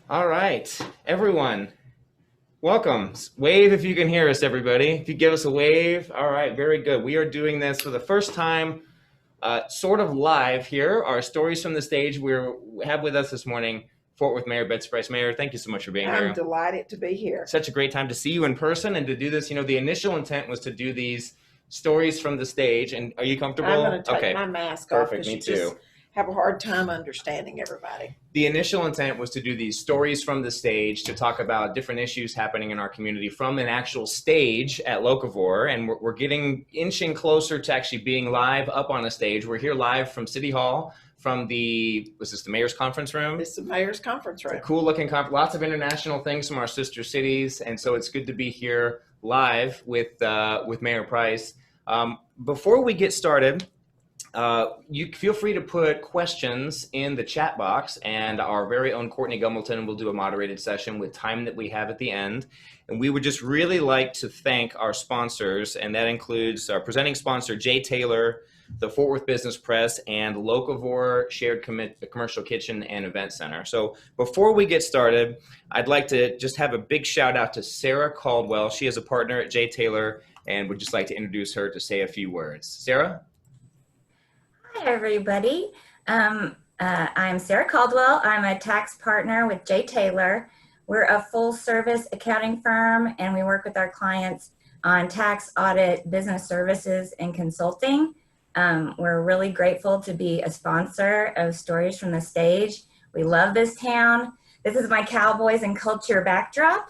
All right, everyone, welcome. Wave if you can hear us, everybody. If you give us a wave. All right, very good. We are doing this for the first time, sort of live here. Our stories from the stage. We have with us this morning Fort Worth Mayor Betsy. Mayor, thank you so much for being I'm here. delighted to be here. Such a great time to see you in person and to do this. The initial intent was to do these stories from the stage. And are you I'm going comfortable? to take Okay, my mask off perfect. because Me you just too. have a hard time understanding everybody. The initial intent was to do these stories from the stage to talk about different issues happening in our community from an actual stage at Locavore. And we're getting inching closer to actually being live up on a stage. We're here live from City Hall, from was this the mayor's conference room? This is the mayor's conference room. It's a cool looking conference, lots of international things from our sister cities. And so it's good to be here live with Mayor Price. Before we get started, you feel free to put questions in the chat box, and our very own Courtney Gumbleton will do a moderated session with time that we have at the end. And we would just really like to thank our sponsors, and that includes our presenting sponsor, Jay Taylor, the Fort Worth Business Press, and Locavore Shared Commercial Kitchen and Event Center. So before we get started, I'd like to just have a big shout out to Sarah Caldwell. She is a partner at Jay Taylor, and would just like to introduce her to say a few words. Sarah? Hi, everybody. I'm Sarah Caldwell. I'm a tax partner with Jay Taylor. We're a full-service accounting firm, and we work with our clients on tax, audit, business services, and consulting. We're really grateful to be a sponsor of Stories from the Stage. We love this town. This is my Cowboys and culture backdrop.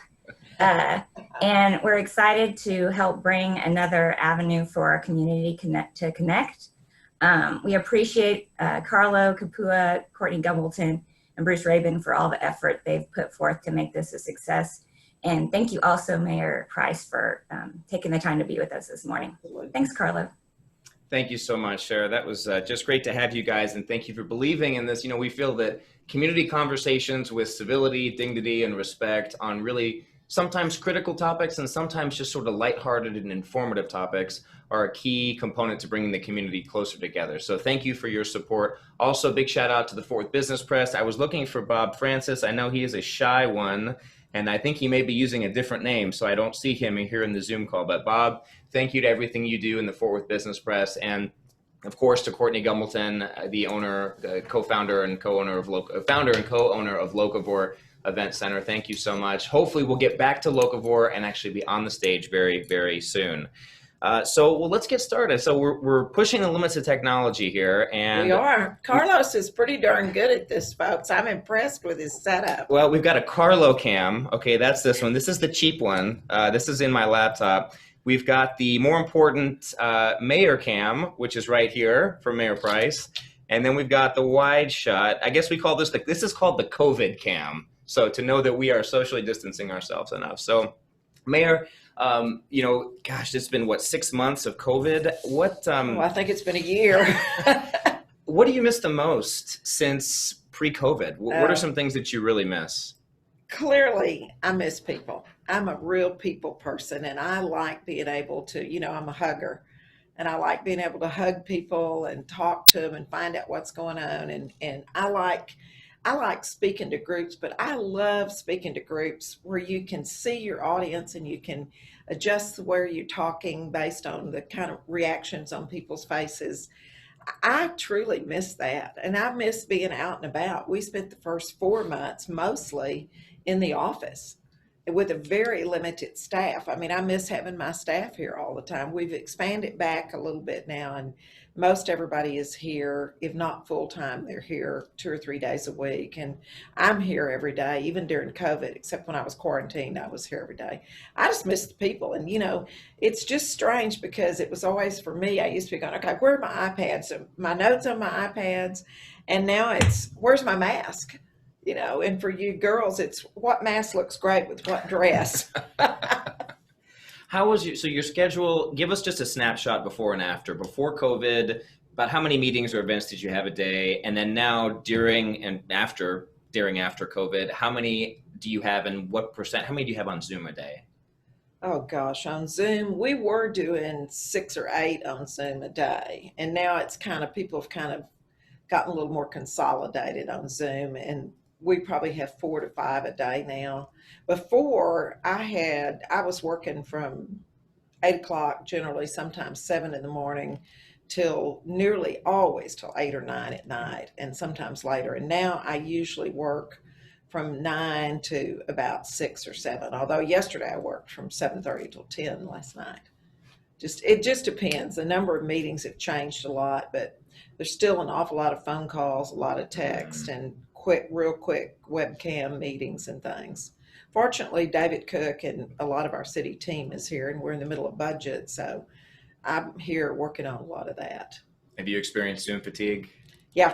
And we're excited to help bring another avenue for our community to connect. We appreciate Carlo Capua, Courtney Gumbleton, and Bruce Rabin for all the effort they've put forth to make this a success. And thank you also, Mayor Price, for taking the time to be with us this morning. Thanks, Carlo. Thank you so much, Sarah. That was just great to have you guys, and thank you for believing in this. We feel that community conversations with civility, dignity, and respect on really sometimes critical topics and sometimes just sort of lighthearted and informative topics are a key component to bringing the community closer together. So thank you for your support. Also, big shout out to the Fort Worth Business Press. I was looking for Bob Francis. I know he is a shy one, and I think he may be using a different name, so I don't see him here in the Zoom call. But Bob, thank you to everything you do in the Fort Worth Business Press, and of course to Courtney Gumbleton, the owner, the co-founder and co-owner of Locavore Event Center. Thank you so much. Hopefully we'll get back to Locavore and actually be on the stage very, very soon. So let's get started. So we're pushing the limits of technology here, and we are. Carlos is pretty darn good at this, folks. I'm impressed with his setup. Well, we've got a Carlo cam. Okay, that's this one. This is the cheap one. This is in my laptop. We've got the more important Mayor cam, which is right here for Mayor Price. And then we've got the wide shot. I guess we call this, this is called the COVID cam. So to know that we are socially distancing ourselves enough. So Mayor, gosh, it's been 6 months of COVID. What? I think it's been a year. What do you miss the most since pre-COVID? What are some things that you really miss? Clearly, I miss people. I'm a real people person, and I like being able to, I'm a hugger, and I like being able to hug people and talk to them and find out what's going on. And I like speaking to groups, but I love speaking to groups where you can see your audience and you can adjust where you're talking based on the kind of reactions on people's faces. I truly miss that. And I miss being out and about. We spent the first 4 months mostly in the office with a very limited staff. I mean, I miss having my staff here all the time. We've expanded back a little bit now, and most everybody is here. If not full time, they're here 2 or 3 days a week. And I'm here every day, even during COVID, except when I was quarantined, I was here every day. I just miss the people. And, it's just strange because it was always for me, I used to be going, okay, where are my iPads? So my notes on my iPads. And now it's, where's my mask? And for you girls, it's what mask looks great with what dress. How was your schedule? Give us just a snapshot before and after. Before COVID, about how many meetings or events did you have a day? And then now during after COVID, how many do you have, and how many do you have on Zoom a day? Oh gosh, on Zoom, we were doing 6 or 8 on Zoom a day. And now it's people have kind of gotten a little more consolidated on Zoom, and we probably have 4 to 5 a day now. Before I was working from 8 o'clock, generally sometimes 7 in the morning, till nearly always till 8 or 9 at night, and sometimes later. And now I usually work from 9 to about 6 or 7. Although yesterday I worked from 7:30 till 10 last night. It just depends. The number of meetings have changed a lot, but there's still an awful lot of phone calls, a lot of text, and real quick webcam meetings and things. Fortunately, David Cook and a lot of our city team is here, and we're in the middle of budget, so I'm here working on a lot of that. Have you experienced Zoom fatigue? Yeah,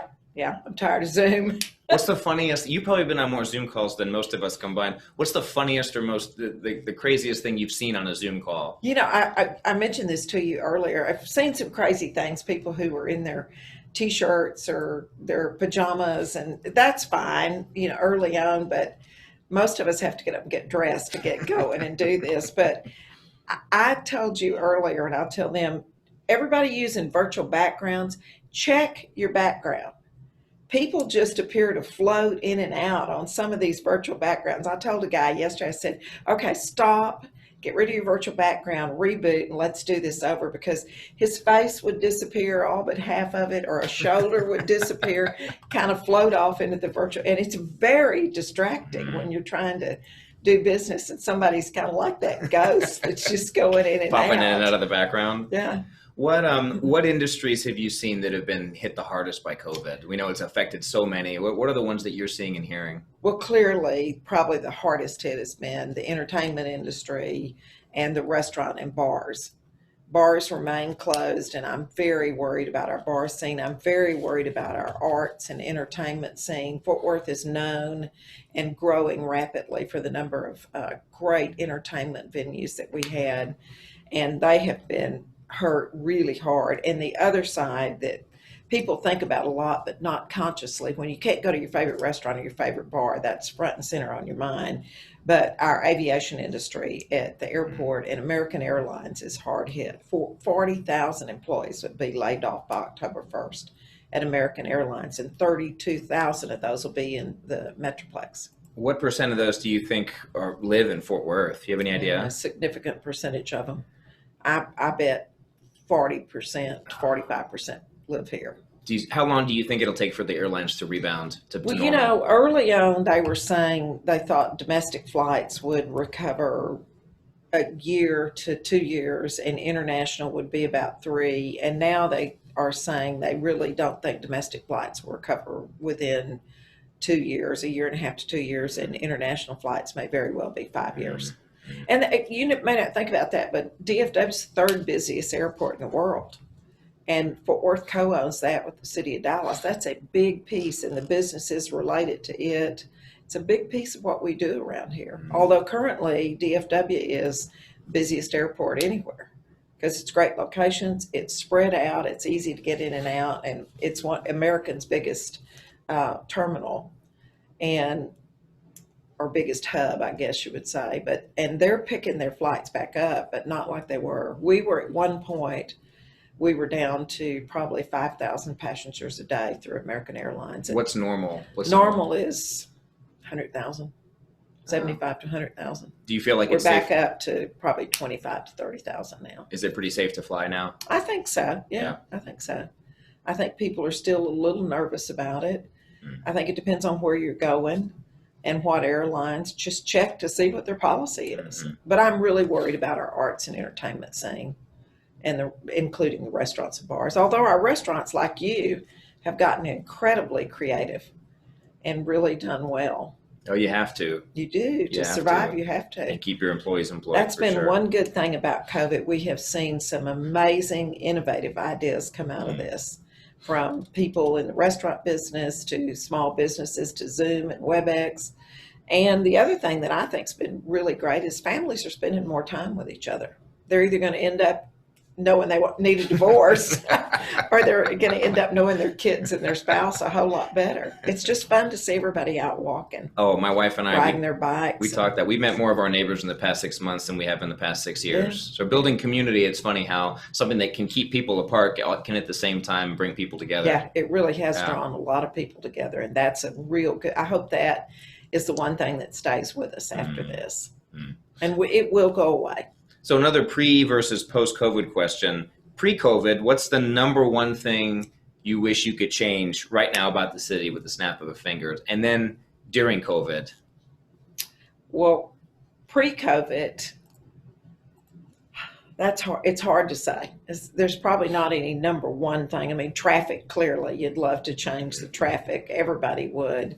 I'm tired of Zoom. What's the funniest? You've probably been on more Zoom calls than most of us combined. What's the funniest or the craziest thing you've seen on a Zoom call? I mentioned this to you earlier. I've seen some crazy things, people who were in their T-shirts or their pajamas, and that's fine, early on, but most of us have to get up and get dressed to get going and do this. But I told you earlier, and I'll tell them, everybody using virtual backgrounds, check your background. People just appear to float in and out on some of these virtual backgrounds. I told a guy yesterday, I said, okay, stop, get rid of your virtual background, reboot, and let's do this over, because his face would disappear, all but half of it, or a shoulder would disappear, kind of float off into the virtual. And it's very distracting when you're trying to do business and somebody's kind of like that ghost that's just going in and popping out. in and out of the background. Yeah. What industries have you seen that have been hit the hardest by COVID? We know it's affected so many. What are the ones that you're seeing and hearing? Well, clearly, probably the hardest hit has been the entertainment industry and the restaurant and bars. Bars remain closed, and I'm very worried about our bar scene. I'm very worried about our arts and entertainment scene. Fort Worth is known and growing rapidly for the number of great entertainment venues that we had, and they have been hurt really hard. And the other side that people think about a lot, but not consciously, when you can't go to your favorite restaurant or your favorite bar, that's front and center on your mind. But our aviation industry at the airport and American Airlines is hard hit. 40,000 employees would be laid off by October 1st at American Airlines, and 32,000 of those will be in the Metroplex. What percent of those do you think live in Fort Worth? Do you have any idea? A significant percentage of them. I bet 40% to 45% live here. How long do you think it'll take for the airlines to rebound to Well, normal? early on they were saying they thought domestic flights would recover a year to 2 years and international would be about 3. And now they are saying they really don't think domestic flights will recover within 2 years, a year and a half to 2 years, and international flights may very well be 5 years. And you may not think about that, but DFW is the third busiest airport in the world. And Fort Worth co-owns that with the city of Dallas. That's a big piece, and the businesses related to it. It's a big piece of what we do around here. Although currently DFW is the busiest airport anywhere because it's great locations, it's spread out, it's easy to get in and out, and it's America's biggest terminal or biggest hub, I guess you would say. And they're picking their flights back up, but not like they were. We were at one point, we were down to probably 5,000 passengers a day through American Airlines. And what's normal? normal is 100,000, 75 to 100,000. Do you feel like we're it's back safe? up to probably 25 to 30,000 now? Is it pretty safe to fly now? I think so. Yeah, I think so. I think people are still a little nervous about it. I think it depends on where you're going and what airlines. Just check to see what their policy is. But I'm really worried about our arts and entertainment scene, and including the restaurants and bars. Although our restaurants, like you, have gotten incredibly creative and really done well. Oh, you have to. You do. To survive, you have to. And keep your employees employed. That's been sure. one good thing about COVID. We have seen some amazing, innovative ideas come out of this, from people in the restaurant business to small businesses to Zoom and WebEx. And the other thing that I think's been really great is families are spending more time with each other. They're either going to end up knowing they need a divorce or they're going to end up knowing their kids and their spouse a whole lot better. It's just fun to see everybody out walking, Oh, my wife and I, riding their bikes. we talked that we met more of our neighbors in the past 6 months than we have in the past 6 years. So building community, it's funny how something that can keep people apart can at the same time bring people together. Yeah, it really has Yeah. drawn a lot of people together, and that's a real good. I hope that is the one thing that stays with us after this, and it will go away. So another pre versus post COVID question. Pre-COVID, what's the number one thing you wish you could change right now about the city with the snap of a finger? And then during COVID? Well, pre-COVID, that's hard. It's hard to say. There's probably not any number one thing. I mean, traffic, clearly, you'd love to change the traffic. Everybody would.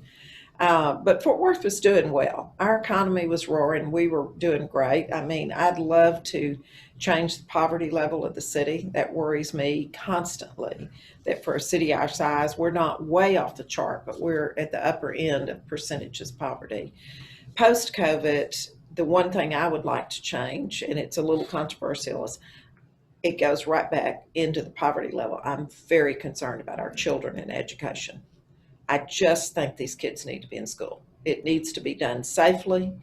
But Fort Worth was doing well. Our economy was roaring. We were doing great. I mean, I'd love to change the poverty level of the city. That worries me constantly, that for a city our size, we're not way off the chart, but we're at the upper end of percentages poverty. Post-COVID, the one thing I would like to change, and it's a little controversial, is it goes right back into the poverty level. I'm very concerned about our children and education. I just think these kids need to be in school. It needs to be done safely,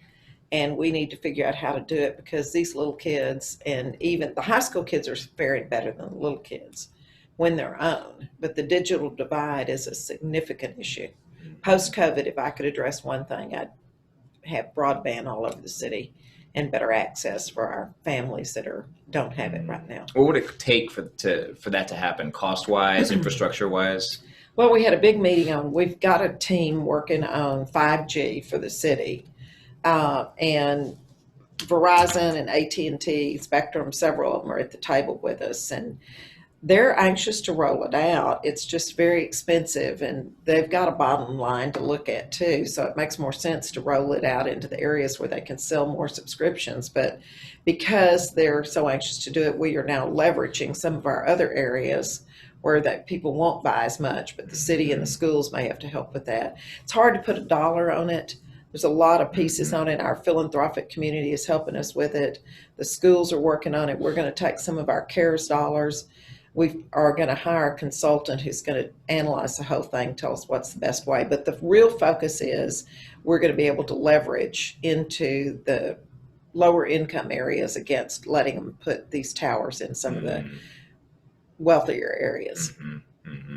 and we need to figure out how to do it, because these little kids, and even the high school kids, are faring better than the little kids when they're own. But the digital divide is a significant issue. Post-COVID, if I could address one thing, I'd have broadband all over the city and better access for our families that don't have it right now. What would it take for that to happen, cost-wise, infrastructure-wise? Well, we had a big meeting we've got a team working on 5G for the city, and Verizon and AT&T, Spectrum, several of them are at the table with us, and they're anxious to roll it out. It's just very expensive, and they've got a bottom line to look at too, so it makes more sense to roll it out into the areas where they can sell more subscriptions. But because they're so anxious to do it, we are now leveraging some of our other areas where that people won't buy as much, but the city and the schools may have to help with that. It's hard to put a dollar on it. There's a lot of pieces on it. Our philanthropic community is helping us with it. The schools are working on it. We're going to take some of our CARES dollars. We are going to hire a consultant who's going to analyze the whole thing, tell us what's the best way. But the real focus is we're going to be able to leverage into the lower income areas against letting them put these towers in some of the wealthier areas.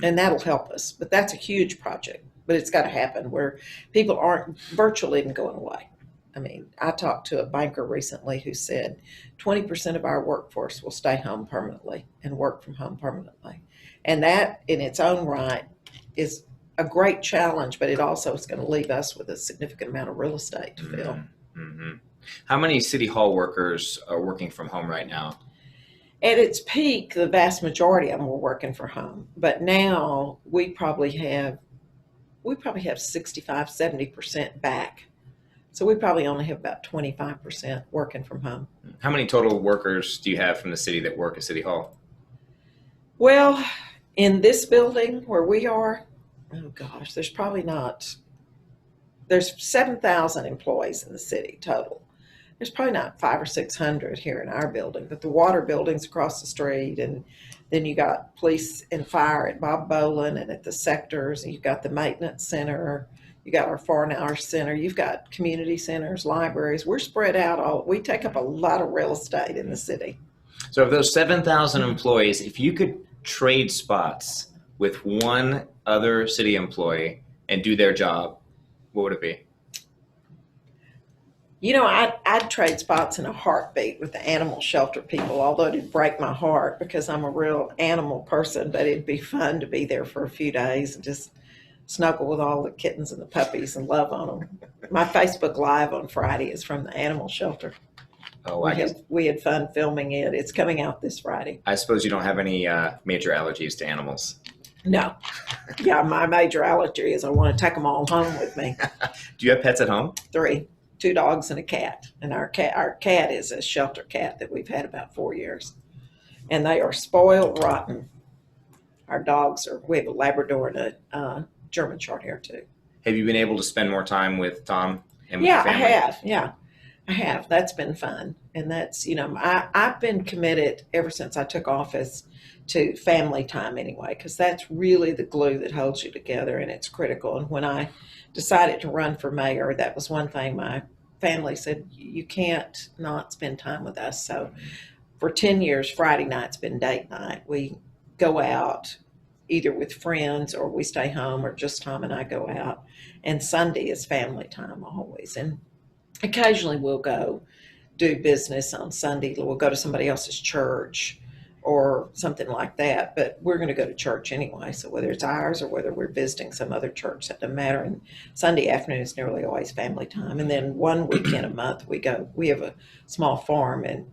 And that'll help us. But that's a huge project. But it's got to happen where people aren't virtually even going away. I mean, I talked to a banker recently who said 20% of our workforce will stay home permanently and work from home permanently. And that in its own right is a great challenge, but it also is going to leave us with a significant amount of real estate to fill. How many City Hall workers are working from home right now? At its peak, the vast majority of them were working from home, but now we probably have 65, 70% back. So we probably only have about 25% working from home. How many total workers do you have from the city that work at City Hall? Well, in this building where we are, oh gosh, there's 7,000 employees in the city total. There's probably not 500 or 600 here in our building, but the water building's across the street, and then you got police and fire at Bob Bolin and at the sectors, and you've got the maintenance center, you got our foreign hour center, you've got community centers, libraries. We're spread out we take up a lot of real estate in the city. So of those 7,000 employees, if you could trade spots with one other city employee and do their job, what would it be? You know, I'd trade spots in a heartbeat with the animal shelter people, although it'd break my heart because I'm a real animal person, but it'd be fun to be there for a few days and just snuggle with all the kittens and the puppies and love on them. My Facebook Live on Friday is from the animal shelter. Oh, We had fun filming it. It's coming out this Friday. I suppose you don't have any major allergies to animals. No. Yeah, my major allergy is I want to take them all home with me. Do you have pets at home? 3. 2 dogs and a cat. And our cat is a shelter cat that we've had about 4 years. And they are spoiled rotten. Our dogs we have a Labrador and a German short hair too. Have you been able to spend more time with Tom and with Yeah, your I family? have. Yeah. I have. That's been fun. And that's, I've been committed ever since I took office to family time anyway, because that's really the glue that holds you together and it's critical. And when I decided to run for mayor, that was one thing my family said, you can't not spend time with us. So for 10 years, Friday night's been date night. We go out either with friends or we stay home or just Tom and I go out. And Sunday is family time always. And occasionally we'll go do business on Sunday. We'll go to somebody else's church or something like that, but we're going to go to church anyway. So whether it's ours or whether we're visiting some other church, that doesn't matter. And Sunday afternoon is nearly always family time. And then one weekend a month we have a small farm in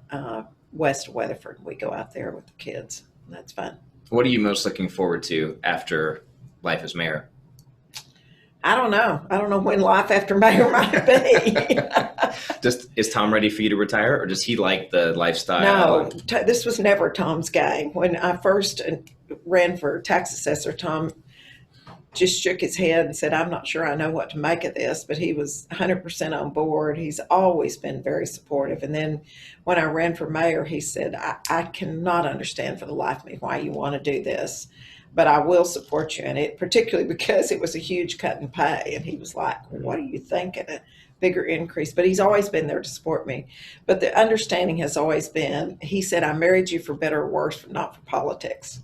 west of Weatherford. We go out there with the kids. That's fun. What are you most looking forward to after life as mayor? I don't know. I don't know when life after mayor might be. Is Tom ready for you to retire, or does he like the lifestyle? No, this was never Tom's game. When I first ran for tax assessor, Tom just shook his head and said, I'm not sure I know what to make of this, but he was 100% on board. He's always been very supportive. And then when I ran for mayor, he said, I cannot understand for the life of me why you want to do this, but I will support you in it, particularly because it was a huge cut in pay. And he was like, what do you think? A bigger increase. But he's always been there to support me. But the understanding has always been, he said, I married you for better or worse, but not for politics.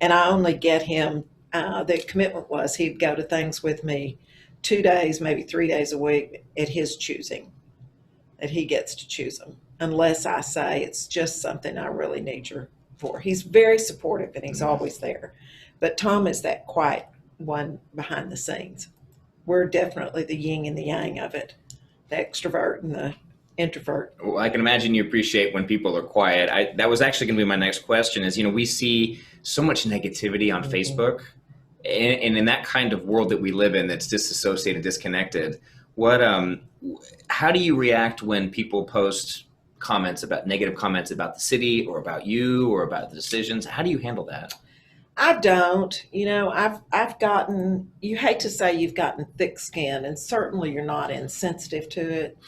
And I only get him, the commitment was he'd go to things with me 2 days, maybe 3 days a week at his choosing, that he gets to choose them, unless I say it's just something I really need you for. He's very supportive and he's always there. But Tom is that quiet one behind the scenes. We're definitely the yin and the yang of it, the extrovert and the introvert. Well, I can imagine you appreciate when people are quiet. That was actually going to be my next question is, we see so much negativity on Facebook, and in that kind of world that we live in that's disassociated, disconnected, how do you react when people post negative comments about the city or about you or about the decisions? How do you handle that? I don't. I've gotten, you hate to say you've gotten thick skin, and certainly you're not insensitive to it.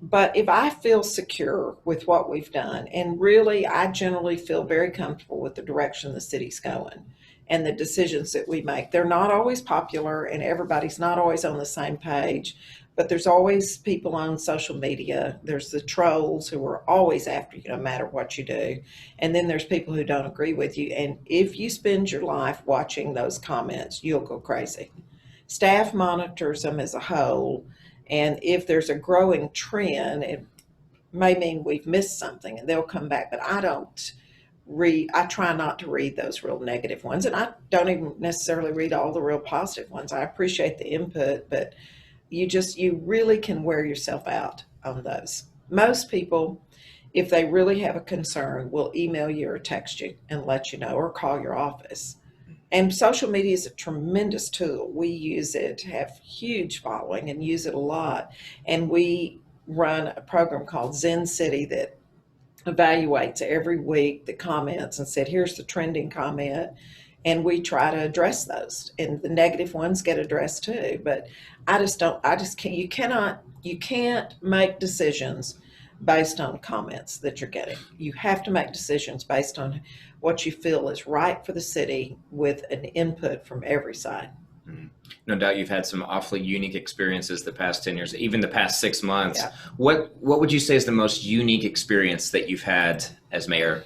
But if I feel secure with what we've done, and really I generally feel very comfortable with the direction the city's going and the decisions that we make. They're not always popular and everybody's not always on the same page, but there's always people on social media. There's the trolls who are always after you no matter what you do. And then there's people who don't agree with you. And if you spend your life watching those comments, you'll go crazy. Staff monitors them as a whole. And if there's a growing trend, it may mean we've missed something and they'll come back. But I try not to read those real negative ones. And I don't even necessarily read all the real positive ones. I appreciate the input, but you really can wear yourself out on those. Most people, if they really have a concern, will email you or text you and let you know, or call your office. And social media is a tremendous tool. We use it, have huge following and use it a lot. And we run a program called Zen City that evaluates every week the comments and said, here's the trending comment. And we try to address those, and the negative ones get addressed too. But you can't make decisions based on comments that you're getting. You have to make decisions based on what you feel is right for the city with an input from every side. Mm-hmm. No doubt you've had some awfully unique experiences the past 10 years, even the past 6 months. Yeah. What would you say is the most unique experience that you've had as mayor?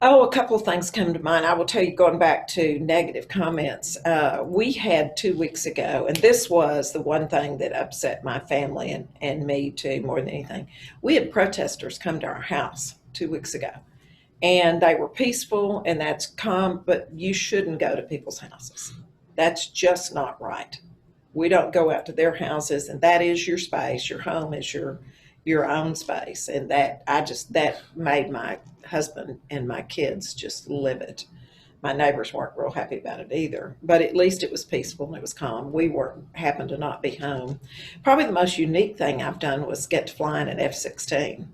Oh, a couple of things come to mind. I will tell you, going back to negative comments, we had 2 weeks ago, and this was the one thing that upset my family and me too more than anything. We had protesters come to our house 2 weeks ago, and they were peaceful, and that's calm, but you shouldn't go to people's houses. That's just not right. We don't go out to their houses, and that is your space. Your home is your own space, and that made my husband and my kids just livid. My neighbors weren't real happy about it either, but at least it was peaceful and it was calm. We happened to not be home. Probably the most unique thing I've done was get to fly in an F-16.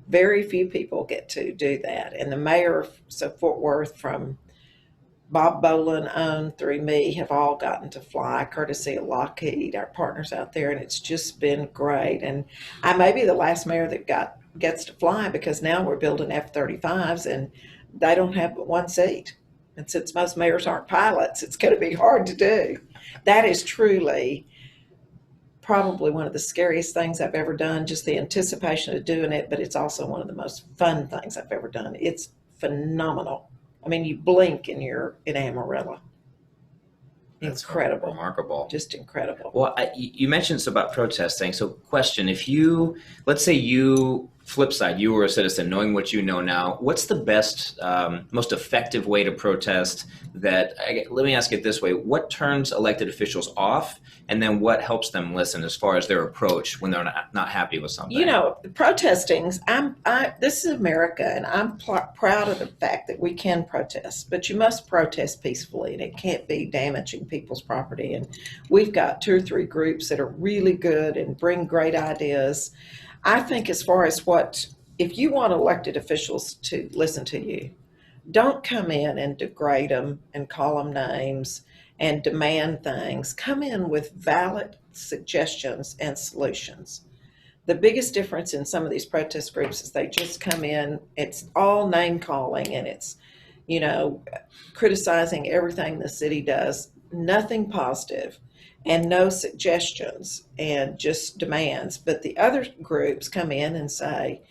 Very few people get to do that, and the mayor of Fort Worth from Bob Bolin owned through me have all gotten to fly, courtesy of Lockheed, our partners out there, and it's just been great. And I may be the last mayor that gets to fly because now we're building F-35s and they don't have but one seat. And since most mayors aren't pilots, it's going to be hard to do. That is truly probably one of the scariest things I've ever done, just the anticipation of doing it, but it's also one of the most fun things I've ever done. It's phenomenal. I mean, you blink and you're in Amarillo. That's Incredible. remarkable. Just incredible. Well, you mentioned about protesting. So question, let's say flip side, you were a citizen, knowing what you know now, what's the best, most effective way to protest let me ask it this way, what turns elected officials off, and then what helps them listen as far as their approach when they're not happy with something? You know, protesting, this is America, and I'm proud of the fact that we can protest, but you must protest peacefully, and it can't be damaging people's property. And we've got 2 or 3 groups that are really good and bring great ideas. I think as far as if you want elected officials to listen to you, don't come in and degrade them and call them names and demand things. Come in with valid suggestions and solutions. The biggest difference in some of these protest groups is they just come in, it's all name calling, and it's, criticizing everything the city does, nothing positive, and no suggestions, and just demands. But the other groups come in and say,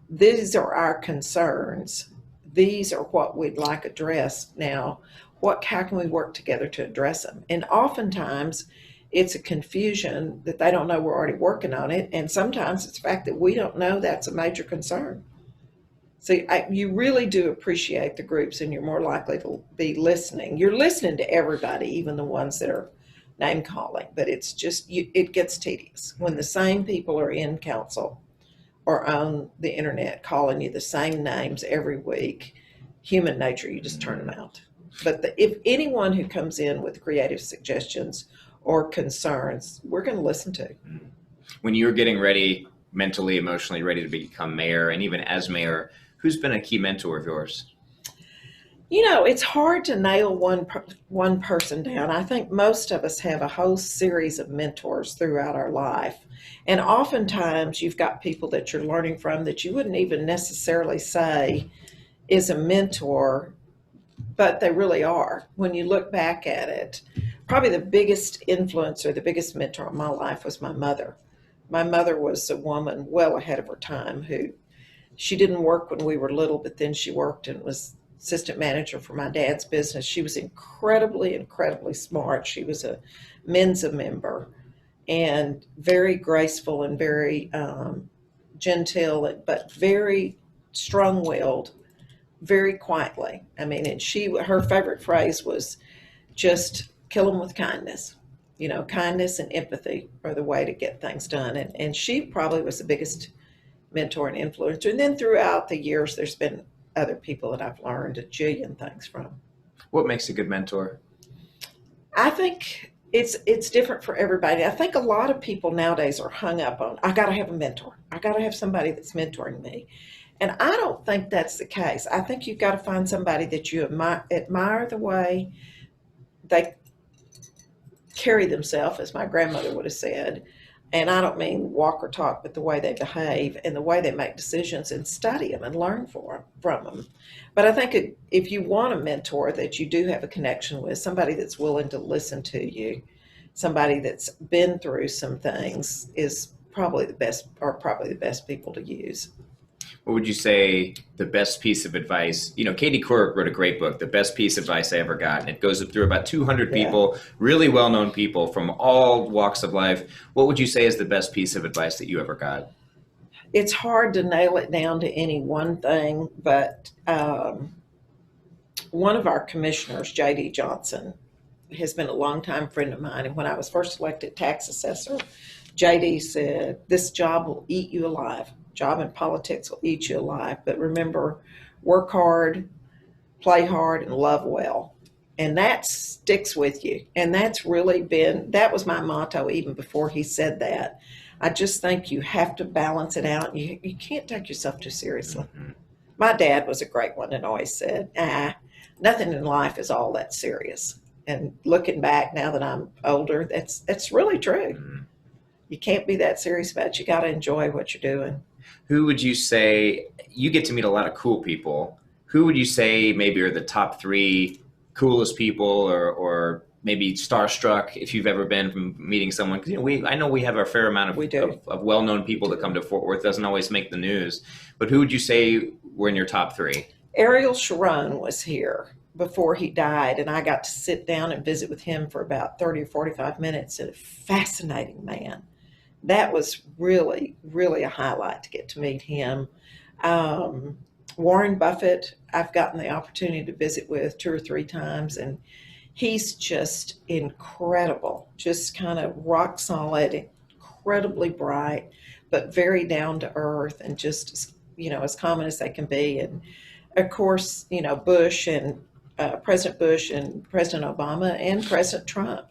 these are our concerns. These are what we'd like addressed. Now, how can we work together to address them? And oftentimes it's a confusion that they don't know we're already working on it. And sometimes it's the fact that we don't know that's a major concern. So you really do appreciate the groups, and you're more likely to be listening. You're listening to everybody, even the ones that are name calling, but it's just, it gets tedious when the same people are in council or on the internet calling you the same names every week. Human nature, you just turn them out. But if anyone who comes in with creative suggestions or concerns, we're going to listen to. When you're getting ready, mentally, emotionally ready to become mayor, and even as mayor, who's been a key mentor of yours? It's hard to nail one person down. I think most of us have a whole series of mentors throughout our life. And oftentimes you've got people that you're learning from that you wouldn't even necessarily say is a mentor, but they really are. When you look back at it, probably the biggest influence or the biggest mentor in my life was my mother. My mother was a woman well ahead of her time she didn't work when we were little, but then she worked and was assistant manager for my dad's business. She was incredibly, incredibly smart. She was a Mensa member and very graceful and very genteel, but very strong-willed, very quietly. I mean, and her favorite phrase was just kill them with kindness. Kindness and empathy are the way to get things done. And she probably was the biggest mentor and influencer. And then throughout the years, there's been other people that I've learned a jillion things from. What makes a good mentor? I think it's different for everybody. I think a lot of people nowadays are hung up on, I got to have a mentor. I got to have somebody that's mentoring me. And I don't think that's the case. I think you've got to find somebody that you admire the way they carry themselves, as my grandmother would have said. And I don't mean walk or talk, but the way they behave and the way they make decisions, and study them and learn from them. But I think if you want a mentor that you do have a connection with, somebody that's willing to listen to you, somebody that's been through some things, is probably the best people to use. What would you say the best piece of advice? Katie Couric wrote a great book, The Best Piece of Advice I Ever Got, and it goes through about 200 people, really well-known people from all walks of life. What would you say is the best piece of advice that you ever got? It's hard to nail it down to any one thing, but one of our commissioners, J.D. Johnson, has been a longtime friend of mine. And when I was first elected tax assessor, J.D. said, this job will eat you alive. Job in politics will eat you alive. But remember, work hard, play hard, and love well. And that sticks with you. And that was my motto even before he said that. I just think you have to balance it out. You can't take yourself too seriously. Mm-hmm. My dad was a great one and always said, nothing in life is all that serious. And looking back now that I'm older, that's really true. Mm. You can't be that serious about it. You got to enjoy what you're doing. Who would you say, you get to meet a lot of cool people. Who would you say maybe are the top three coolest people, or maybe starstruck if you've ever been from meeting someone? Because I know we have a fair amount of well-known people that come to Fort Worth. Doesn't always make the news. But who would you say were in your top three? Ariel Sharon was here before he died, and I got to sit down and visit with him for about 30 or 45 minutes. A fascinating man. That was really, really a highlight to get to meet him. Warren Buffett, I've gotten the opportunity to visit with 2 or 3 times, and he's just incredible, just kind of rock solid, incredibly bright, but very down to earth and just, as common as they can be. And of course, Bush and President Bush and President Obama and President Trump.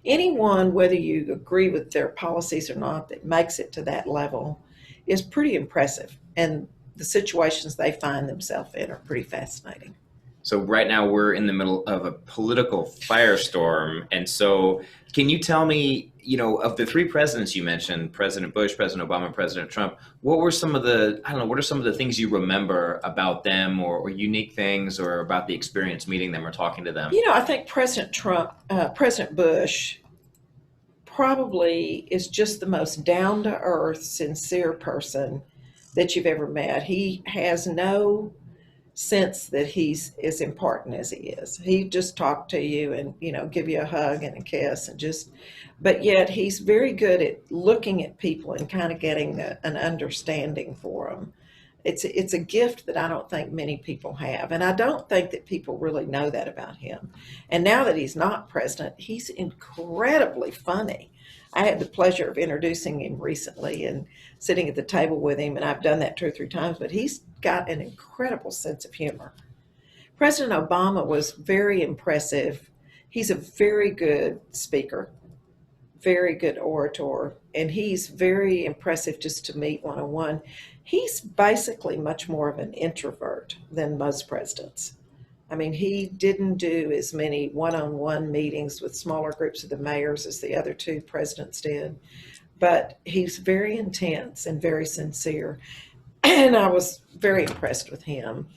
Anyone, whether you agree with their policies or not, that makes it to that level is pretty impressive. And the situations they find themselves in are pretty fascinating. So right now we're in the middle of a political firestorm. And so can you tell me, of the 3 presidents you mentioned, President Bush, President Obama, President Trump, what are some of the things you remember about them, or unique things, or about the experience meeting them or talking to them? I think President Bush probably is just the most down-to-earth, sincere person that you've ever met. He has no sense that he's as important as he is. He just talk to you and, give you a hug and a kiss but yet he's very good at looking at people and kind of getting an understanding for them. It's a gift that I don't think many people have. And I don't think that people really know that about him. And now that he's not president, he's incredibly funny. I had the pleasure of introducing him recently and sitting at the table with him, and I've done that 2 or 3 times, but he's got an incredible sense of humor. President Obama was very impressive. He's a very good speaker, very good orator, and he's very impressive just to meet one-on-one. He's basically much more of an introvert than most presidents. I mean, he didn't do as many one-on-one meetings with smaller groups of the mayors as the other 2 presidents did, but he's very intense and very sincere, and I was very impressed with him.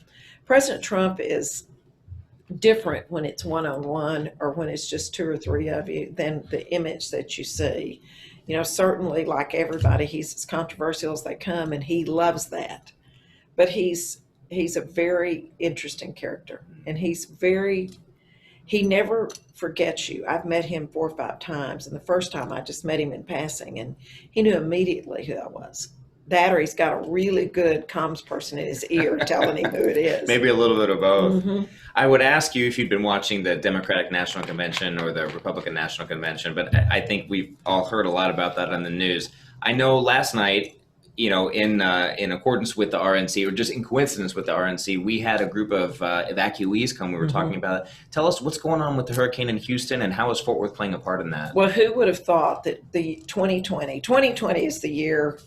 President Trump is different when it's one-on-one or when it's just 2 or 3 of you than the image that you see. Certainly, like everybody, he's as controversial as they come, and he loves that. But he's a very interesting character, and he never forgets you. I've met him 4 or 5 times, and the first time I just met him in passing, and he knew immediately who I was. That, or he's got a really good comms person in his ear telling him who it is. Maybe a little bit of both. Mm-hmm. I would ask you if you'd been watching the Democratic National Convention or the Republican National Convention, but I think we've all heard a lot about that on the news. I know last night, in accordance with the RNC, or just in coincidence with the RNC, we had a group of evacuees come. We were talking about it. Tell us what's going on with the hurricane in Houston, and how is Fort Worth playing a part in that? Well, who would have thought that the 2020 is the year.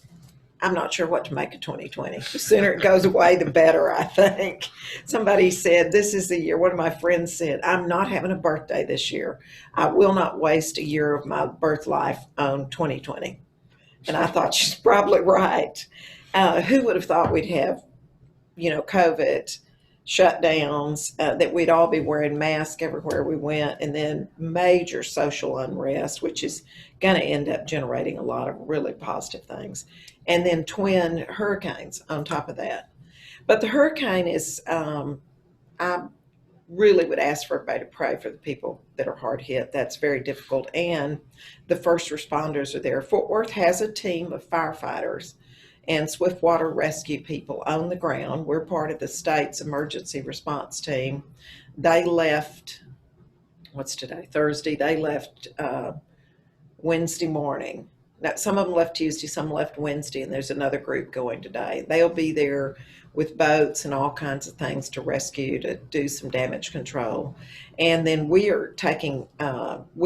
I'm not sure what to make of 2020. The sooner it goes away, the better, I think. Somebody said, this is the year. One of my friends said, I'm not having a birthday this year. I will not waste a year of my birth life on 2020. And I thought she's probably right. Who would have thought we'd have, COVID, shutdowns, that we'd all be wearing masks everywhere we went, and then major social unrest, which is going to end up generating a lot of really positive things. And then twin hurricanes on top of that. But the hurricane is, I really would ask for everybody to pray for the people that are hard hit. That's very difficult. And the first responders are there. Fort Worth has a team of firefighters and swiftwater rescue people on the ground. We're part of the state's emergency response team. They left, what's today? Thursday. They left Wednesday morning. Now, some of them left Tuesday, some left Wednesday, and there's another group going today. They'll be there with boats and all kinds of things to rescue, to do some damage control. And then we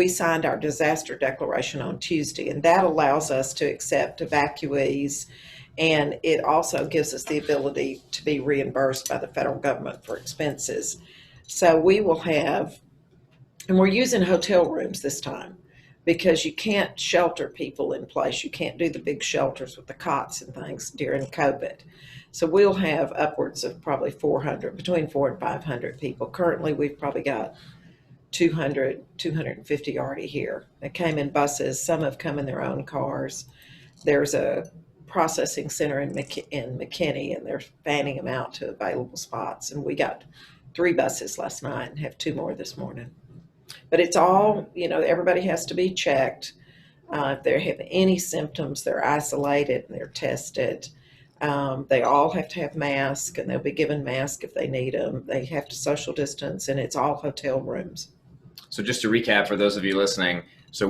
signed our disaster declaration on Tuesday, and that allows us to accept evacuees, and it also gives us the ability to be reimbursed by the federal government for expenses. So we will have, and we're using hotel rooms this time because you can't shelter people in place. You can't do the big shelters with the cots and things during COVID. So we'll have upwards of probably 400, between 400 and 500 people. Currently, we've probably got 200, 250 already here. They came in buses. Some have come in their own cars. There's a processing center in McKinney, and they're fanning them out to available spots. And we got 3 buses last night and have 2 more this morning. But it's all, everybody has to be checked. If they have any symptoms, they're isolated and they're tested. They all have to have masks, and they'll be given masks if they need them. They have to social distance, and it's all hotel rooms. So just to recap for those of you listening, so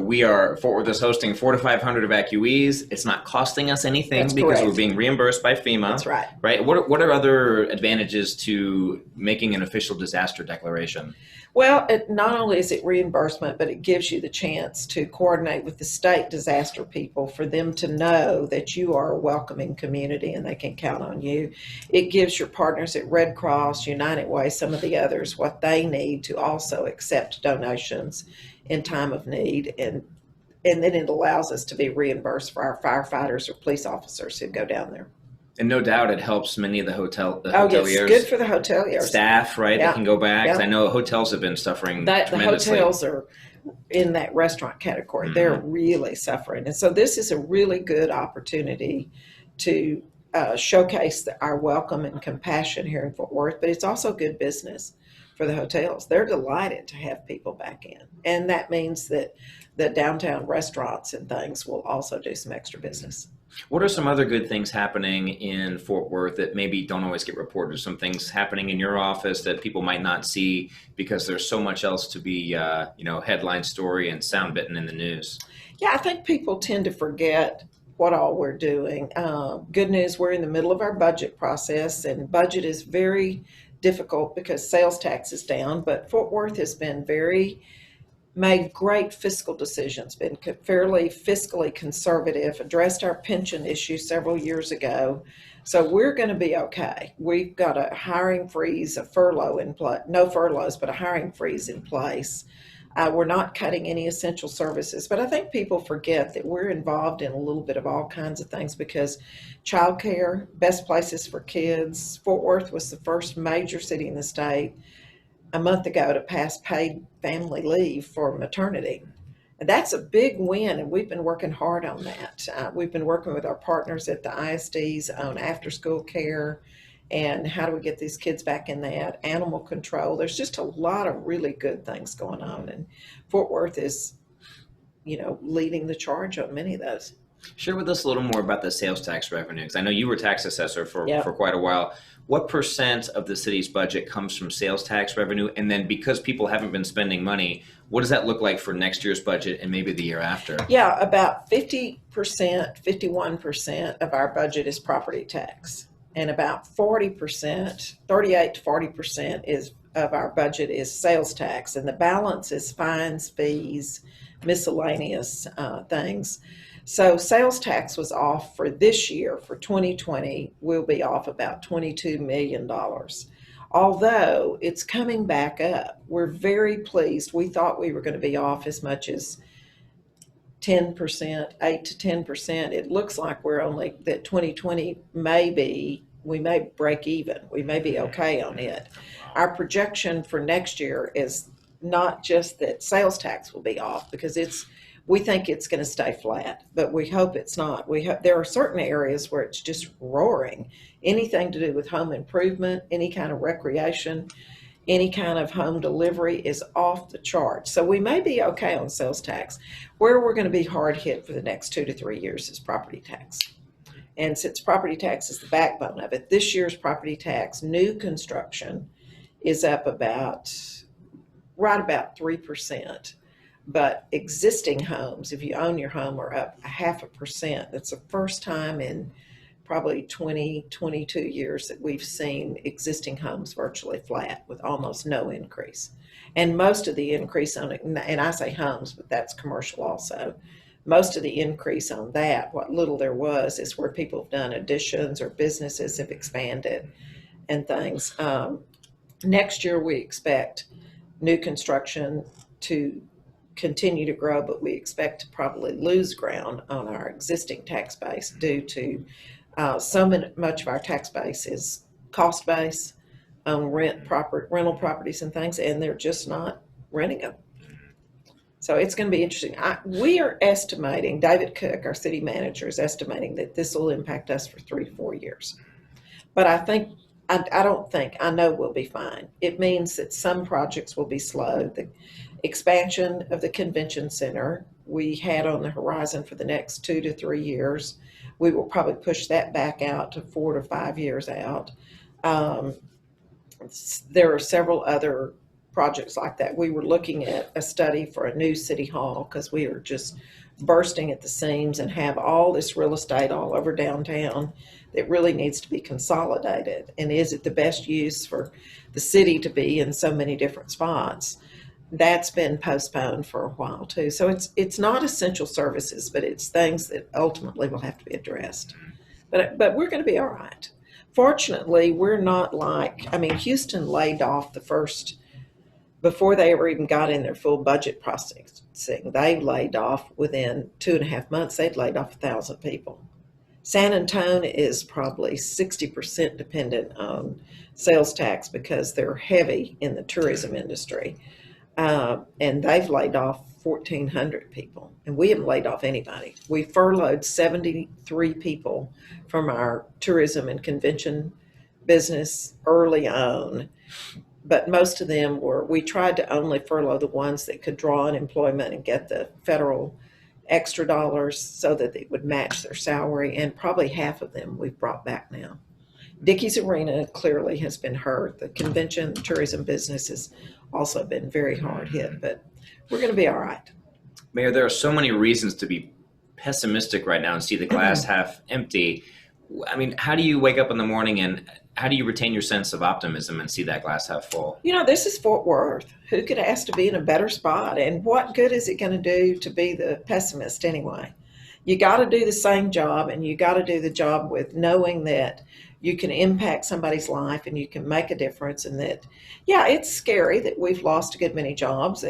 Fort Worth is hosting 400 to 500 evacuees. It's not costing us anything. That's because correct. We're being reimbursed by FEMA. That's right. Right. What are other advantages to making an official disaster declaration? Well, not only is it reimbursement, but it gives you the chance to coordinate with the state disaster people for them to know that you are a welcoming community and they can count on you. It gives your partners at Red Cross, United Way, some of the others, what they need to also accept donations in time of need. And then it allows us to be reimbursed for our firefighters or police officers who go down there. And no doubt it helps many of the hoteliers. Yes, good for the hoteliers. Staff, right? Yeah. They can go back. Yeah. I know hotels have been suffering The tremendously. hotels are in that restaurant category. Mm-hmm. They're really suffering. And so this is a really good opportunity to showcase our welcome and compassion here in Fort Worth, but it's also good business for the hotels. They're delighted to have people back in. And that means that the downtown restaurants and things will also do some extra business. What are some other good things happening in Fort Worth that maybe don't always get reported? Some things happening in your office that people might not see because there's so much else to be, headline story and sound bitten in the news. Yeah, I think people tend to forget what all we're doing. Good news, we're in the middle of our budget process, and budget is very difficult because sales tax is down, but Fort Worth has been made great fiscal decisions, been fairly fiscally conservative, addressed our pension issue several years ago. So we're going to be okay. We've got a hiring freeze, a furlough in place, no furloughs, but a hiring freeze in place. We're not cutting any essential services, but I think people forget that we're involved in a little bit of all kinds of things because childcare, best places for kids. Fort Worth was the first major city in the state a month ago to pass paid family leave for maternity. And that's a big win, and we've been working hard on that. We've been working with our partners at the ISDs on after-school care and how do we get these kids back in that, animal control. There's just a lot of really good things going on, and Fort Worth is, leading the charge on many of those. Share with us a little more about the sales tax revenue, because I know you were tax assessor for quite a while. What % of the city's budget comes from sales tax revenue? And then because people haven't been spending money, what does that look like for next year's budget and maybe the year after? Yeah, about 50%, 51% of our budget is property tax. And about 40%, 38 to 40% of our budget is sales tax. And the balance is fines, fees, miscellaneous things. So sales tax was off for this year, for 2020, we'll be off about $22 million. Although it's coming back up. We're very pleased. We thought we were going to be off as much as 10%, 8 to 10%. It looks like that 2020 we may break even. We may be okay on it. Our projection for next year is not just that sales tax will be off because we think it's going to stay flat, but we hope it's not. There are certain areas where it's just roaring. Anything to do with home improvement, any kind of recreation, any kind of home delivery is off the charts. So we may be okay on sales tax. Where we're going to be hard hit for the next 2 to 3 years is property tax. And since property tax is the backbone of it, this year's property tax, new construction, is up right about 3%. But existing homes, if you own your home, are up 0.5%. That's the first time in probably 20, 22 years that we've seen existing homes virtually flat with almost no increase. And most of the increase on it, and I say homes, but that's commercial also, most of the increase on that, what little there was, is where people have done additions or businesses have expanded and things. Next year, we expect new construction to continue to grow, but we expect to probably lose ground on our existing tax base due to much of our tax base is cost base on rental properties and things, and they're just not renting them. So it's going to be interesting. We are estimating, David Cook, our city manager, is estimating that this will impact us for 3 to 4 years. But I know we'll be fine. It means that some projects will be slow. The expansion of the convention center we had on the horizon for the next 2 to 3 years. We will probably push that back out to 4 to 5 years out. There are several other projects like that. We were looking at a study for a new city hall because we are just bursting at the seams and have all this real estate all over downtown that really needs to be consolidated. And is it the best use for the city to be in so many different spots? That's been postponed for a while too. So it's not essential services, but it's things that ultimately will have to be addressed. But we're going to be all right. Fortunately, we're not Houston laid off before they ever even got in their full budget processing. They laid off within 2.5 months. They'd laid off 1,000 people. San Antonio is probably 60% dependent on sales tax because they're heavy in the tourism industry. And they've laid off 1,400 people, and we haven't laid off anybody. We furloughed 73 people from our tourism and convention business early on, but most of them we tried to only furlough the ones that could draw unemployment and get the federal extra dollars so that they would match their salary, and probably half of them we've brought back now. Dickies Arena clearly has been hurt. The convention tourism business has also been very hard hit, but we're going to be all right. Mayor, there are so many reasons to be pessimistic right now and see the glass half empty. I mean, how do you wake up in the morning and how do you retain your sense of optimism and see that glass half full? This is Fort Worth. Who could ask to be in a better spot? And what good is it going to do to be the pessimist anyway? You got to do the same job, and you got to do the job with knowing that you can impact somebody's life and you can make a difference. And that, yeah, it's scary that we've lost a good many jobs,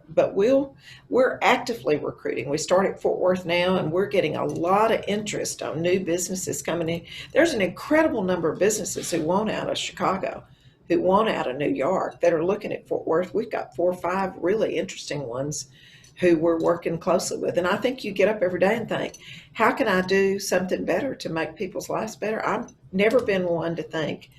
but we're actively recruiting. We start at Fort Worth now, and we're getting a lot of interest on new businesses coming in. There's an incredible number of businesses who want out of Chicago, who want out of New York, that are looking at Fort Worth. We've got 4 or 5 really interesting ones who we're working closely with. And I think you get up every day and think, how can I do something better to make people's lives better? I've never been one to think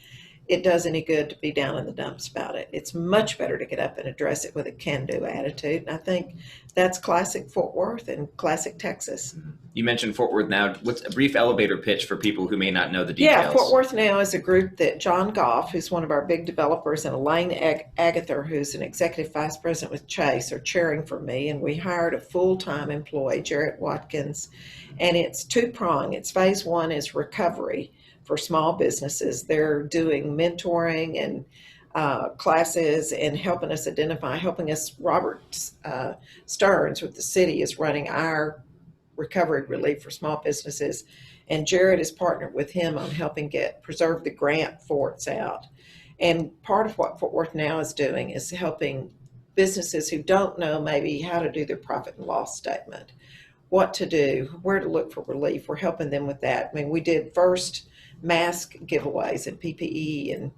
it does any good to be down in the dumps about it. It's much better to get up and address it with a can-do attitude. And I think that's classic Fort Worth and classic Texas. You mentioned Fort Worth now. What's a brief elevator pitch for people who may not know the details? Yeah, Fort Worth Now is a group that John Goff, who's one of our big developers, and Elaine Agather, who's an executive vice president with Chase, are chairing for me. And we hired a full-time employee, Jarrett Watkins, and it's 2-pronged. It's phase 1 is recovery for small businesses. They're doing mentoring and classes and helping us. Robert Stearns with the city is running our recovery relief for small businesses, and Jared is partnered with him on helping preserve the grant forts out. And part of what Fort Worth Now is doing is helping businesses who don't know maybe how to do their profit and loss statement, what to do, where to look for relief. We're helping them with that. I mean, we did first mask giveaways and PPE, and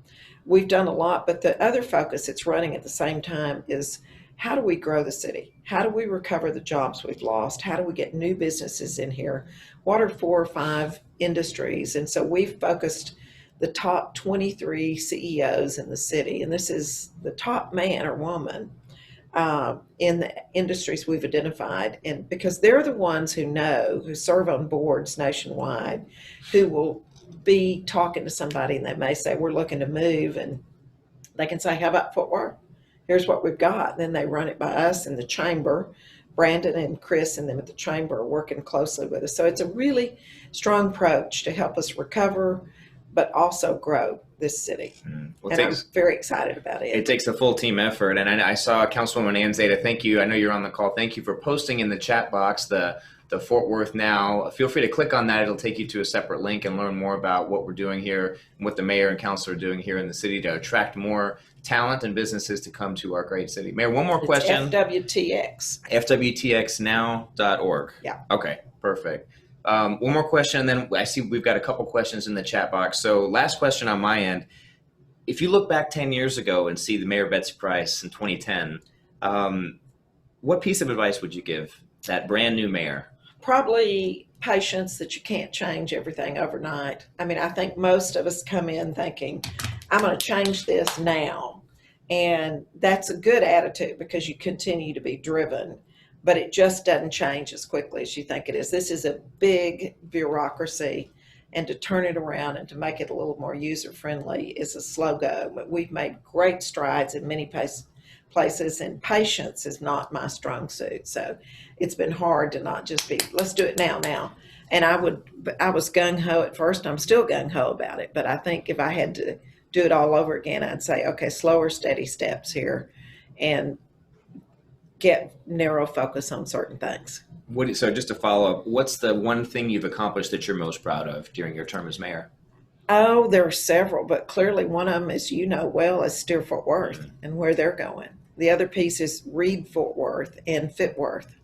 we've done a lot, but the other focus it's running at the same time is, how do we grow the city? How do we recover the jobs we've lost? How do we get new businesses in here? What are 4 or 5 industries? And so we've focused the top 23 CEOs in the city, and this is the top man or woman in the industries we've identified, and because they're the ones who serve on boards nationwide, who will be talking to somebody, and they may say, we're looking to move, and they can say, how about Fort Worth? Here's what we've got. And then they run it by us in the chamber. Brandon and Chris and them at the chamber are working closely with us. So it's a really strong approach to help us recover, but also grow this city. Well, and I'm very excited about it. It takes a full team effort. And I saw Councilwoman Anzeta, thank you. I know you're on the call. Thank you for posting in the chat box the the Fort Worth Now, feel free to click on that. It'll take you to a separate link and learn more about what we're doing here and what the mayor and council are doing here in the city to attract more talent and businesses to come to our great city. Mayor, one more question. It's FWTX. FWTXnow.org. Yeah. Okay, perfect. One more question, and then I see we've got a couple questions in the chat box. So last question on my end. If you look back 10 years ago and see the Mayor Betsy Price in 2010, what piece of advice would you give that brand new mayor? Probably patience, that you can't change everything overnight. I mean, I think most of us come in thinking, I'm going to change this now. And that's a good attitude because you continue to be driven, but it just doesn't change as quickly as you think it is. This is a big bureaucracy, and to turn it around and to make it a little more user-friendly is a slow go. But we've made great strides in many places, and patience is not my strong suit. So it's been hard to not just be, let's do it now. And I was gung-ho at first. I'm still gung-ho about it. But I think if I had to do it all over again, I'd say, okay, slower, steady steps here and get narrow focus on certain things. So just to follow up, what's the one thing you've accomplished that you're most proud of during your term as mayor? Oh, there are several, but clearly one of them, as you know well, is Steer Fort Worth and where they're going. The other piece is Read Fort Worth and Fitworth.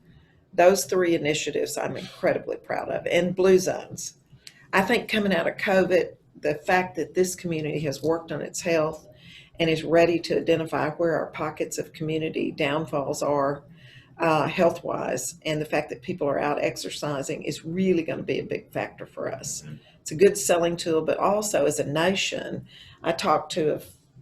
Those three initiatives I'm incredibly proud of, and Blue Zones. I think coming out of COVID, the fact that this community has worked on its health and is ready to identify where our pockets of community downfalls are health-wise, and the fact that people are out exercising is really going to be a big factor for us. It's a good selling tool, but also as a nation, I talked to a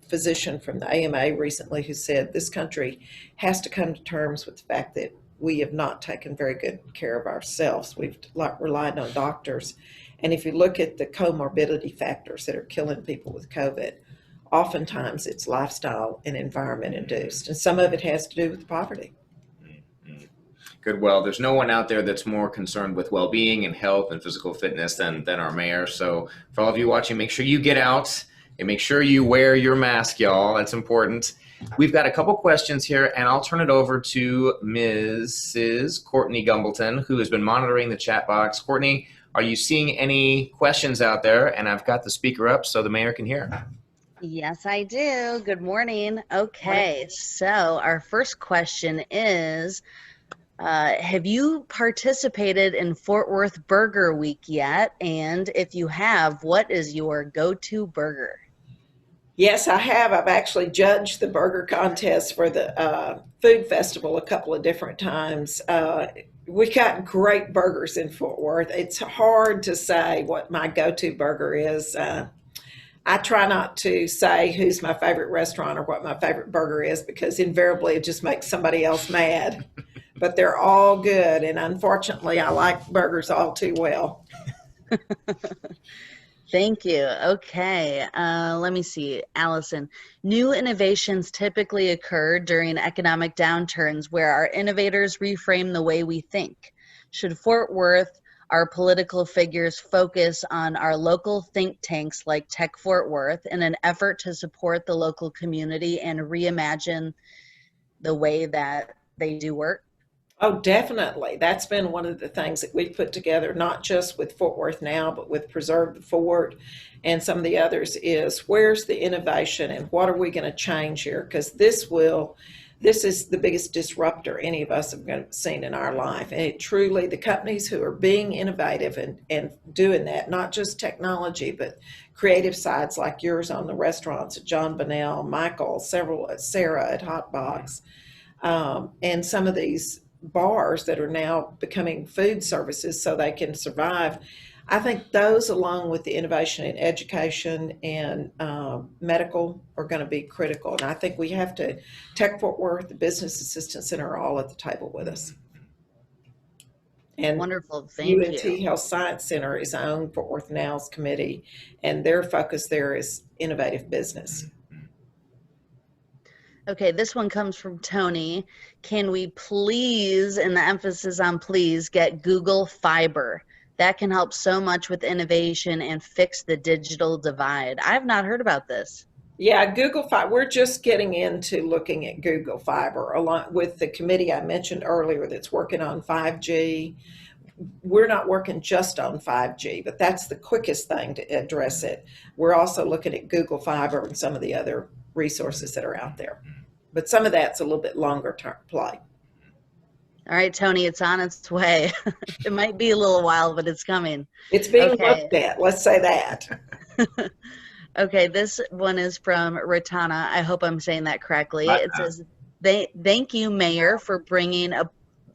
physician from the AMA recently who said this country has to come to terms with the fact that we have not taken very good care of ourselves. We've relied on doctors. And if you look at the comorbidity factors that are killing people with COVID, oftentimes it's lifestyle and environment induced. And some of it has to do with poverty. Good. Well, there's no one out there that's more concerned with well-being and health and physical fitness than our mayor. So for all of you watching, make sure you get out and make sure you wear your mask, y'all. That's important. We've got a couple questions here, and I'll turn it over to Mrs. Courtney Gumbleton, who has been monitoring the chat box. Courtney, are you seeing any questions out there? And I've got the speaker up so the mayor can hear. Yes, I do. Good morning. Okay, so our first question is, have you participated in Fort Worth Burger Week yet? And if you have, what is your go-to burger? Yes, I have. I've actually judged the burger contest for the food festival a couple of different times. We've got great burgers in Fort Worth. It's hard to say what my go-to burger is. I try not to say who's my favorite restaurant or what my favorite burger is, because invariably it just makes somebody else mad. But they're all good, and unfortunately, I like burgers all too well. Thank you. Okay, let me see. Allison, new innovations typically occur during economic downturns where our innovators reframe the way we think. Should Fort Worth, our political figures, focus on our local think tanks like Tech Fort Worth in an effort to support the local community and reimagine the way that they do work? Oh, definitely. That's been one of the things that we've put together, not just with Fort Worth Now, but with Preserve the Fort and some of the others, is where's the innovation and what are we going to change here? Because this is the biggest disruptor any of us have seen in our life. And it truly, the companies who are being innovative and doing that, not just technology, but creative sides like yours on the restaurants at John Bonnell, Michael, Sarah at Hotbox, and some of these bars that are now becoming food services so they can survive. I think those, along with the innovation in education and medical, are going to be critical. And I think we have to, Tech Fort Worth, the Business Assistance Center are all at the table with us. And wonderful, thank UNT you. Health Science Center is on Fort Worth Now's committee, and their focus there is innovative business. Okay, this one comes from Tony. Can we please, and the emphasis on please, get Google Fiber? That can help so much with innovation and fix the digital divide. I've not heard about this. Yeah, Google Fiber. We're just getting into looking at Google Fiber along with the committee I mentioned earlier that's working on 5G. we're not working just on 5G, but that's the quickest thing to address it. We're also looking at Google Fiber and some of the other resources that are out there. But some of that's a little bit longer term play. All right, Tony, it's on its way. It might be a little while, but it's coming. It's being Okay. looked at, let's say that. Okay, this one is from Ratana. I hope I'm saying that correctly. It says, thank you, Mayor, for bringing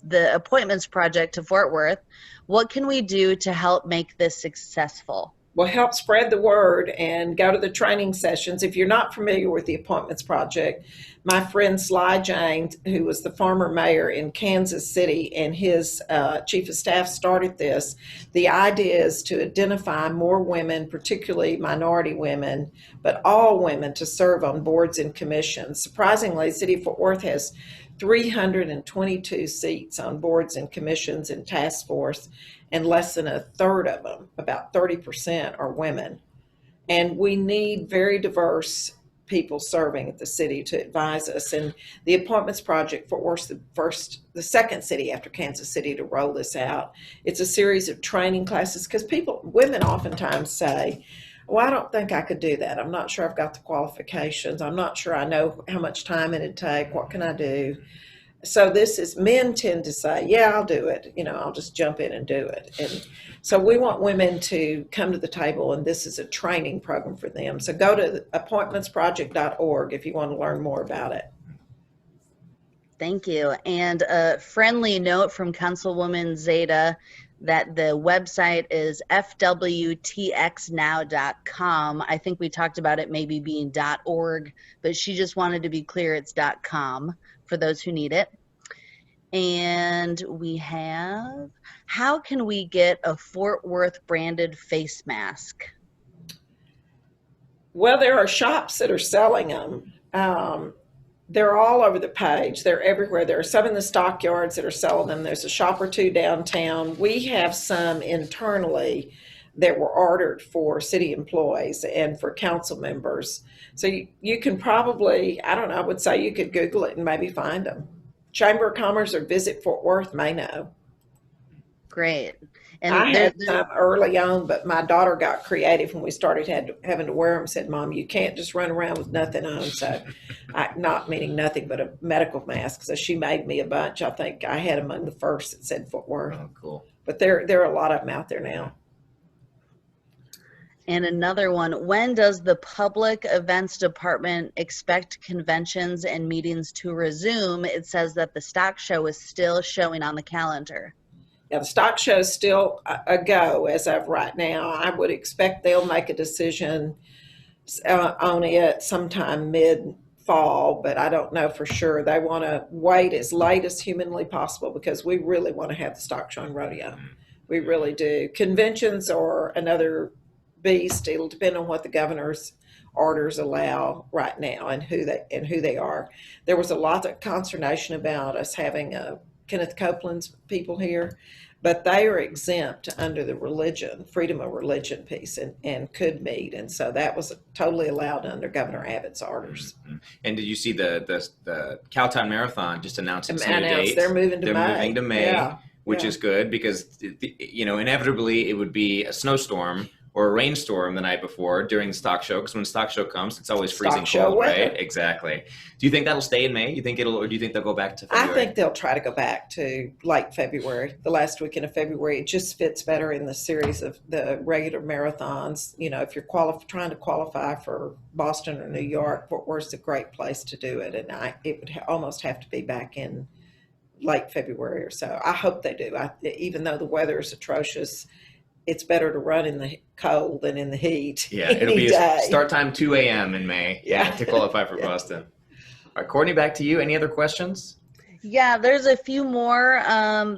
the Appointments Project to Fort Worth. What can we do to help make this successful? Well, help spread the word and go to the training sessions. If you're not familiar with the Appointments Project, my friend Sly James, who was the former mayor in Kansas City, and his chief of staff started this. The idea is to identify more women, particularly minority women, but all women, to serve on boards and commissions. Surprisingly, the city of Fort Worth has 322 seats on boards and commissions and task force, and less than a third of them, about 30%, are women. And we need very diverse people serving at the city to advise us. And the Appointments Project, Fort Worth, the second city after Kansas City to roll this out. It's a series of training classes, because women oftentimes say, well, I don't think I could do that. I'm not sure I've got the qualifications. I'm not sure I know how much time it'd take. What can I do? So men tend to say, yeah, I'll do it. I'll just jump in and do it. And so we want women to come to the table, and this is a training program for them. So go to appointmentsproject.org if you want to learn more about it. Thank you. And a friendly note from Councilwoman Zeta that the website is fwtxnow.com. I think we talked about it maybe being .org, but she just wanted to be clear it's .com for those who need it. And we have, how can we get a Fort Worth branded face mask? Well, there are shops that are selling them. They're all over the page. They're everywhere. There are some in the stockyards that are selling them. There's a shop or two downtown. We have some internally that were ordered for city employees and for council members. So you can probably, I don't know, I would say you could Google it and maybe find them. Chamber of Commerce or Visit Fort Worth may know. Great. And I had some early on, but my daughter got creative when we started having to wear them. Said, Mom, you can't just run around with nothing on. So, not meaning nothing, but a medical mask. So she made me a bunch. I think I had among the first that said Fort Worth. Oh, cool. But there are a lot of them out there now. And another one, when does the Public Events Department expect conventions and meetings to resume? It says that the stock show is still showing on the calendar. Yeah, the stock show is still a go as of right now. I would expect they'll make a decision on it sometime mid-fall, but I don't know for sure. They want to wait as late as humanly possible because we really want to have the stock show and rodeo. We really do. Conventions are another beast. It'll depend on what the governor's orders allow right now and who they are. There was a lot of consternation about us having Kenneth Copeland's people here, but they are exempt under the freedom of religion piece and could meet. And so that was totally allowed under Governor Abbott's orders. Mm-hmm. And did you see the Cowtown Marathon just announced its new date? They're moving to May. They're moving to May, yeah. which is good because, inevitably it would be a snowstorm or a rainstorm the night before during the stock show, because when the stock show comes, it's always freezing cold, right? Exactly. Do you think that'll stay in May? Or do you think they'll go back to February? I think they'll try to go back to late February, the last weekend of February. It just fits better in the series of the regular marathons. If you're trying to qualify for Boston or New York, Fort Worth's a great place to do it. And it would almost have to be back in late February or so. I hope they do. Even though the weather is atrocious, it's better to run in the cold than in the heat. Yeah, it'll be a start time 2 a.m. in May to qualify for Boston. All right, Courtney, back to you. Any other questions? Yeah, there's a few more.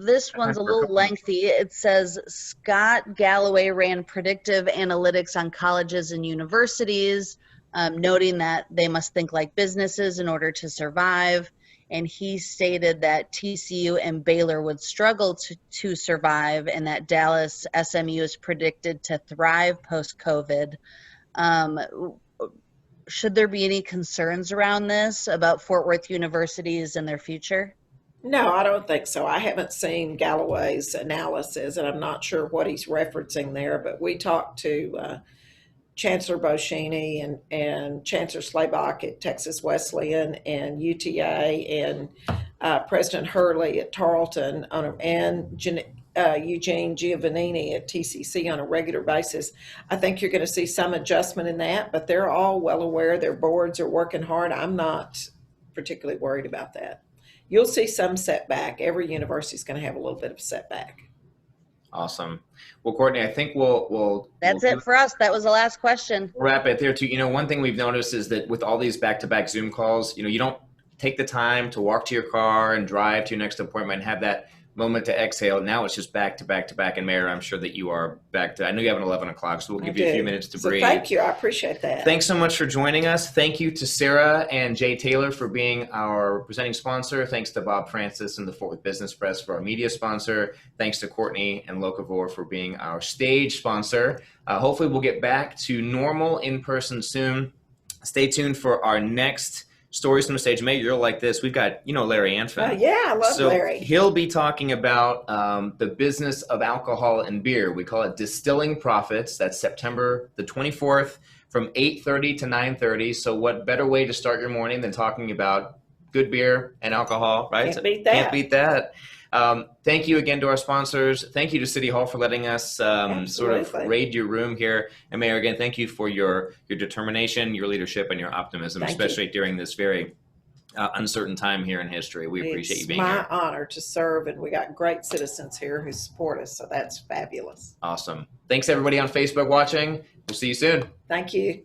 This one's a little lengthy. It says, Scott Galloway ran predictive analytics on colleges and universities, noting that they must think like businesses in order to survive. And he stated that TCU and Baylor would struggle to survive, and that Dallas SMU is predicted to thrive post-COVID. Should there be any concerns around this about Fort Worth universities and their future? No, I don't think so. I haven't seen Galloway's analysis, and I'm not sure what he's referencing there, but we talked to Chancellor Boschini and Chancellor Slaybach at Texas Wesleyan and UTA and President Hurley at Tarleton Eugene Giovannini at TCC on a regular basis. I think you're going to see some adjustment in that, but they're all well aware. Their boards are working hard. I'm not particularly worried about that. You'll see some setback. Every university is going to have a little bit of setback. Awesome. Well, Courtney, I think we'll That's it for us. That was the last question. wrap it there too. One thing we've noticed is that with all these back-to-back Zoom calls, you don't take the time to walk to your car and drive to your next appointment and have that moment to exhale. Now it's just back to back to back. And Mayor, I'm sure that you are back to, I know you have an 11 o'clock, so we'll give you a few minutes to breathe. Thank you. I appreciate that. Thanks so much for joining us. Thank you to Sarah and Jay Taylor for being our presenting sponsor. Thanks to Bob Francis and the Fort Worth Business Press for our media sponsor. Thanks to Courtney and Locavore for being our stage sponsor. Hopefully we'll get back to normal in person soon. Stay tuned for our next Stories from the Stage. May, you're like this. We've got, Larry Anfin. Yeah, I love Larry. He'll be talking about the business of alcohol and beer. We call it Distilling Profits. That's September the 24th from 8:30 to 9:30. So what better way to start your morning than talking about good beer and alcohol, right? Can't beat that. Can't beat that. Thank you again to our sponsors. Thank you to City Hall for letting us sort of raid your room here. And Mayor, again, thank you for your determination, your leadership, and your optimism, especially during this very uncertain time here in history. We appreciate you being here. It's my honor to serve, and we got great citizens here who support us, so that's fabulous. Awesome. Thanks, everybody on Facebook watching. We'll see you soon. Thank you.